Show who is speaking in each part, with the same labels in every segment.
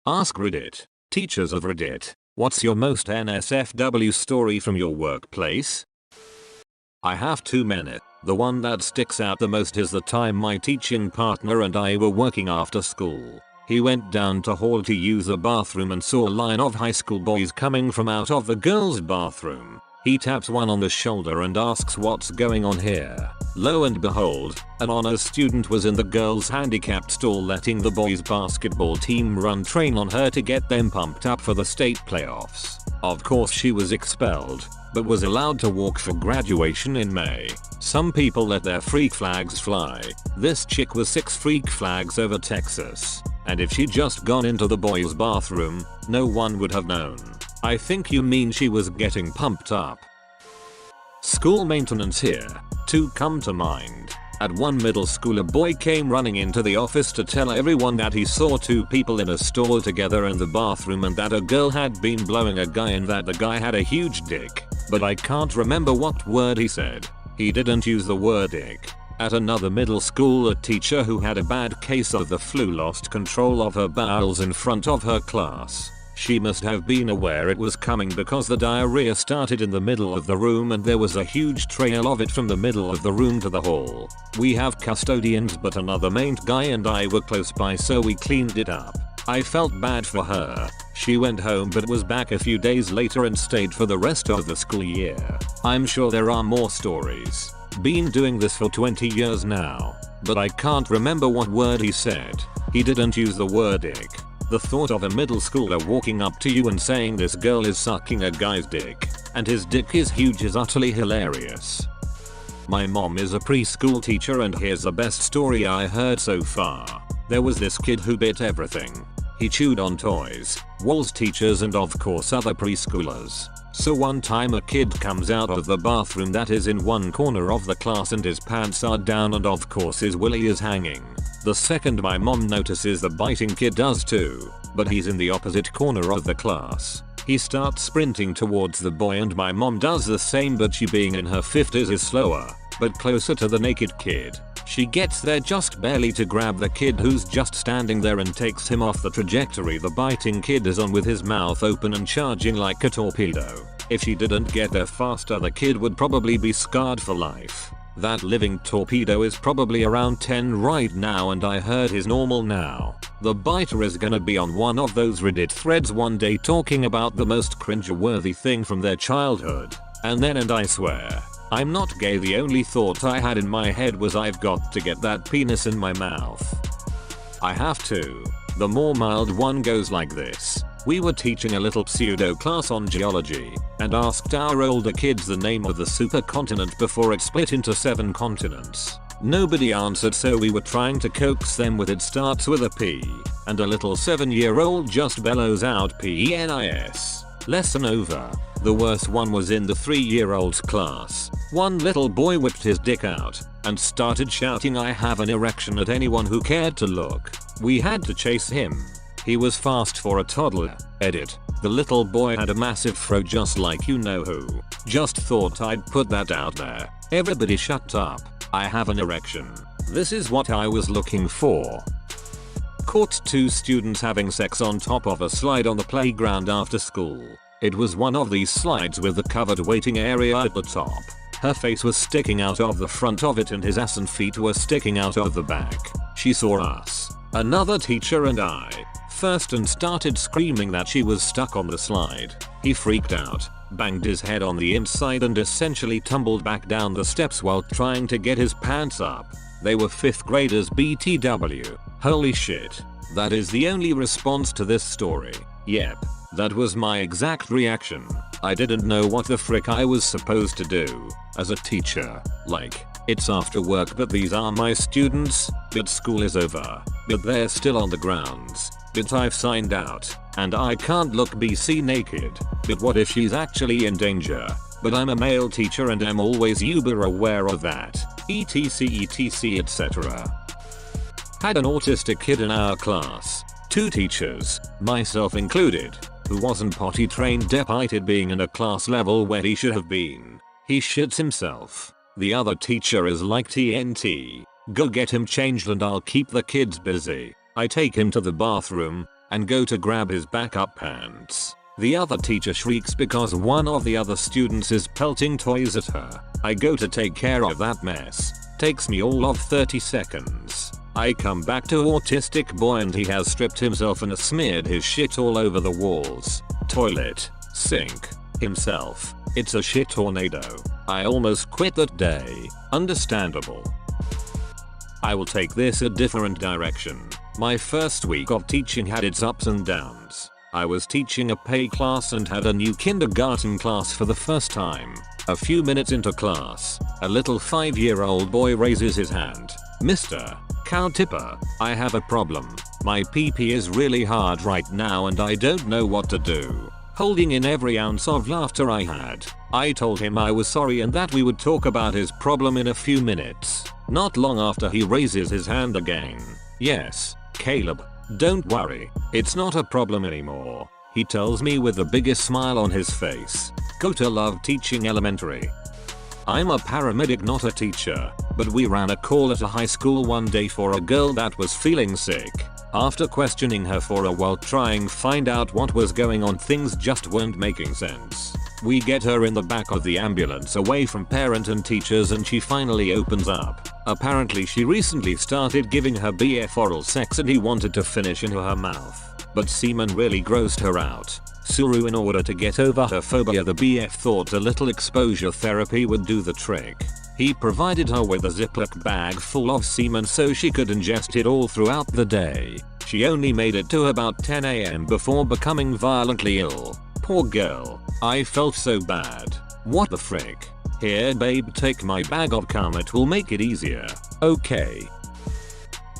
Speaker 1: Ask Reddit. Teachers of Reddit, what's your most NSFW story from your workplace? I have too many. The one that sticks out the most is the time my teaching partner and I were working after school. He went down to hall to use the bathroom and saw a line of high school boys coming from out of the girls' bathroom. He taps one on the shoulder and asks what's going on here. Lo and behold, an honors student was in the girls' handicapped stall letting the boys' basketball team run train on her to get them pumped up for the state playoffs. Of course she was expelled, but was allowed to walk for graduation in May. Some people let their freak flags fly. This chick was 6 freak flags over Texas. And if she'd just gone into the boys' bathroom, no one would have known. I think you mean she was getting pumped up. School maintenance here. 2 come to mind. At one middle school a boy came running into the office to tell everyone that he saw 2 people in a stall together in the bathroom and that a girl had been blowing a guy and that the guy had a huge dick. But I can't remember what word he said. He didn't use the word dick. At another middle school a teacher who had a bad case of the flu lost control of her bowels in front of her class. She must have been aware it was coming because the diarrhea started in the middle of the room and there was a huge trail of it from the middle of the room to the hall. We have custodians but another maint guy and I were close by so we cleaned it up. I felt bad for her. She went home but was back a few days later and stayed for the rest of the school year. I'm sure there are more stories. Been doing this for 20 years now, but I can't remember what word he said. He didn't use the word dick. The thought of a middle schooler walking up to you and saying this girl is sucking a guy's dick and his dick is huge is utterly hilarious. My mom is a preschool teacher and here's the best story I heard so far. There was this kid who bit everything. He chewed on toys, walls, teachers and of course other preschoolers. So one time a kid comes out of the bathroom that is in one corner of the class and his pants are down and of course his willy is hanging. The second my mom notices the biting kid does too, but he's in the opposite corner of the class. He starts sprinting towards the boy and my mom does the same but she being in her 50s is slower, but closer to the naked kid. She gets there just barely to grab the kid who's just standing there and takes him off the trajectory the biting kid is on with his mouth open and charging like a torpedo. If she didn't get there faster the kid would probably be scarred for life. That living torpedo is probably around 10 right now and I heard he's normal now. The biter is gonna be on one of those Reddit threads one day talking about the most cringe-worthy thing from their childhood. And I swear, I'm not gay. The only thought I had in my head was I've got to get that penis in my mouth. I have to. The more mild one goes like this. We were teaching a little pseudo class on geology and asked our older kids the name of the supercontinent before it split into 7 continents. Nobody answered so we were trying to coax them with it starts with a P and a little 7-year-old just bellows out PENIS. Lesson over. The worst one was in the 3-year-old's class. One little boy whipped his dick out and started shouting I have an erection at anyone who cared to look. We had to chase him. He was fast for a toddler. Edit. The little boy had a massive fro just like you know who. Just thought I'd put that out there. Everybody shut up. I have an erection. This is what I was looking for. Caught 2 students having sex on top of a slide on the playground after school. It was one of these slides with the covered waiting area at the top. Her face was sticking out of the front of it and his ass and feet were sticking out of the back. She saw us, another teacher and I, first and started screaming that she was stuck on the slide. He freaked out, banged his head on the inside and essentially tumbled back down the steps while trying to get his pants up. They were 5th graders BTW. Holy shit. That is the only response to this story. Yep. That was my exact reaction. I didn't know what the frick I was supposed to do as a teacher. Like, it's after work but these are my students, but school is over, but they're still on the grounds, but I've signed out, and I can't look BC naked, but what if she's actually in danger? But I'm a male teacher and I'm always uber aware of that, etc etc. Had an autistic kid in our class. 2 teachers, myself included, who wasn't potty trained despite it being in a class level where he should have been. He shits himself. The other teacher is like TNT. Go get him changed and I'll keep the kids busy. I take him to the bathroom, and go to grab his backup pants. The other teacher shrieks because one of the other students is pelting toys at her. I go to take care of that mess. Takes me all of 30 seconds. I come back to autistic boy and he has stripped himself and smeared his shit all over the walls, toilet, sink, himself. It's a shit tornado. I almost quit that day. Understandable. I will take this a different direction. My first week of teaching had its ups and downs. I was teaching a PE class and had a new kindergarten class for the first time. A few minutes into class, a little 5-year-old boy raises his hand. Mr. Cow Tipper, I have a problem. My pee-pee is really hard right now and I don't know what to do. Holding in every ounce of laughter I had, I told him I was sorry and that we would talk about his problem in a few minutes. Not long after he raises his hand again. Yes, Caleb, don't worry, it's not a problem anymore, he tells me with the biggest smile on his face. Gotta love teaching elementary. I'm a paramedic, not a teacher, but we ran a call at a high school one day for a girl that was feeling sick. After questioning her for a while trying to find out what was going on, things just weren't making sense. We get her in the back of the ambulance away from parent and teachers and she finally opens up. Apparently she recently started giving her BF oral sex and he wanted to finish into her mouth, but semen really grossed her out. Suru, in order to get over her phobia, the BF thought a little exposure therapy would do the trick. He provided her with a Ziploc bag full of semen so she could ingest it all throughout the day. She only made it to about 10 AM before becoming violently ill. Poor girl. I felt so bad. What the frick? Here babe, take my bag of cum, it will make it easier. Okay.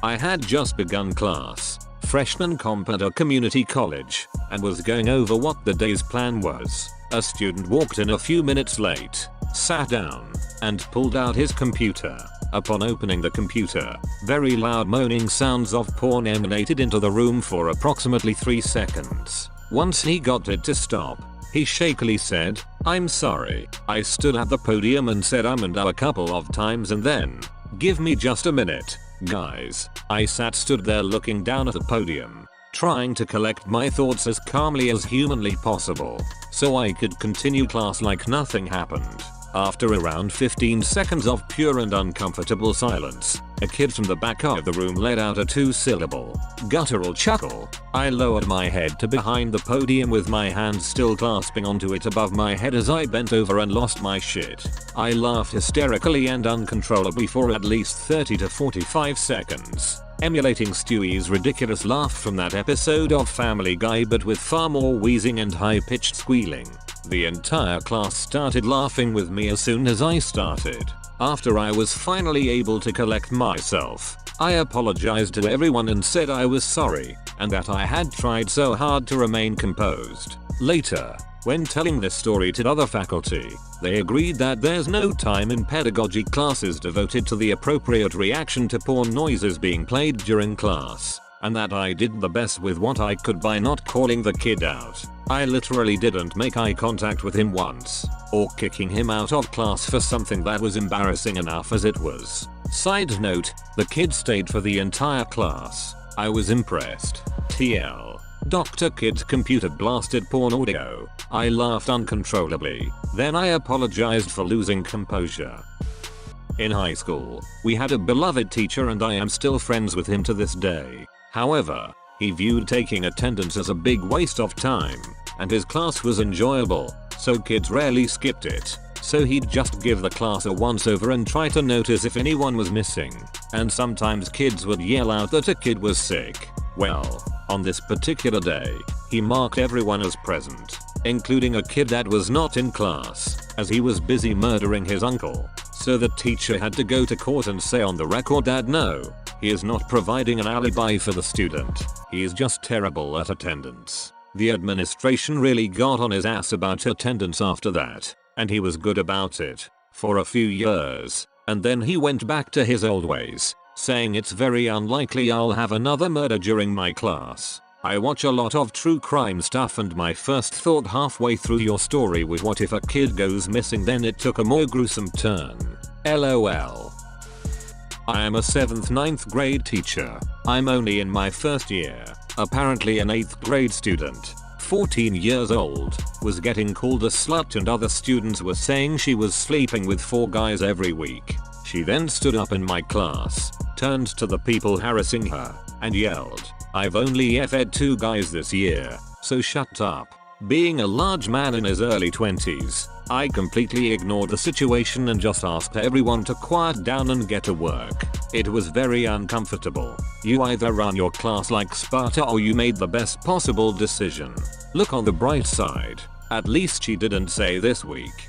Speaker 1: I had just begun class, freshman comp at a community college, and was going over what the day's plan was. A student walked in a few minutes late, sat down, and pulled out his computer. Upon opening the computer, very loud moaning sounds of porn emanated into the room for approximately 3 seconds. Once he got it to stop, he shakily said, "I'm sorry." I stood at the podium and said and a couple of times and then, "Give me just a minute, guys." I stood there looking down at the podium, trying to collect my thoughts as calmly as humanly possible, so I could continue class like nothing happened. After around 15 seconds of pure and uncomfortable silence, a kid from the back of the room let out a 2-syllable, guttural chuckle. I lowered my head to behind the podium with my hands still clasping onto it above my head as I bent over and lost my shit. I laughed hysterically and uncontrollably for at least 30 to 45 seconds, emulating Stewie's ridiculous laugh from that episode of Family Guy, but with far more wheezing and high-pitched squealing. The entire class started laughing with me as soon as I started. After I was finally able to collect myself, I apologized to everyone and said I was sorry, and that I had tried so hard to remain composed. Later, when telling this story to other faculty, they agreed that there's no time in pedagogy classes devoted to the appropriate reaction to porn noises being played during class, and that I did the best with what I could by not calling the kid out. I literally didn't make eye contact with him once, or kicking him out of class for something that was embarrassing enough as it was. Side note, the kid stayed for the entire class. I was impressed. TL. Dr. Kid's computer blasted porn audio. I laughed uncontrollably. Then I apologized for losing composure. In high school, we had a beloved teacher and I am still friends with him to this day. However, he viewed taking attendance as a big waste of time, and his class was enjoyable, so kids rarely skipped it. So he'd just give the class a once-over and try to notice if anyone was missing, and sometimes kids would yell out that a kid was sick. Well, on this particular day, he marked everyone as present, including a kid that was not in class, as he was busy murdering his uncle. So the teacher had to go to court and say on the record that no, he is not providing an alibi for the student, he is just terrible at attendance. The administration really got on his ass about attendance after that, and he was good about it for a few years, and then he went back to his old ways, saying it's very unlikely I'll have another murder during my class. I watch a lot of true crime stuff and my first thought halfway through your story was what if a kid goes missing, then it took a more gruesome turn. LOL. I am a 7th/9th grade teacher. I'm only in my first year. Apparently an 8th grade student, 14 years old, was getting called a slut and other students were saying she was sleeping with 4 guys every week. She then stood up in my class, turned to the people harassing her, and yelled, "I've only f'd 2 guys this year, so shut up." Being a large man in his early 20s, I completely ignored the situation and just asked everyone to quiet down and get to work. It was very uncomfortable. You either run your class like Sparta or you made the best possible decision. Look on the bright side. At least she didn't say this week,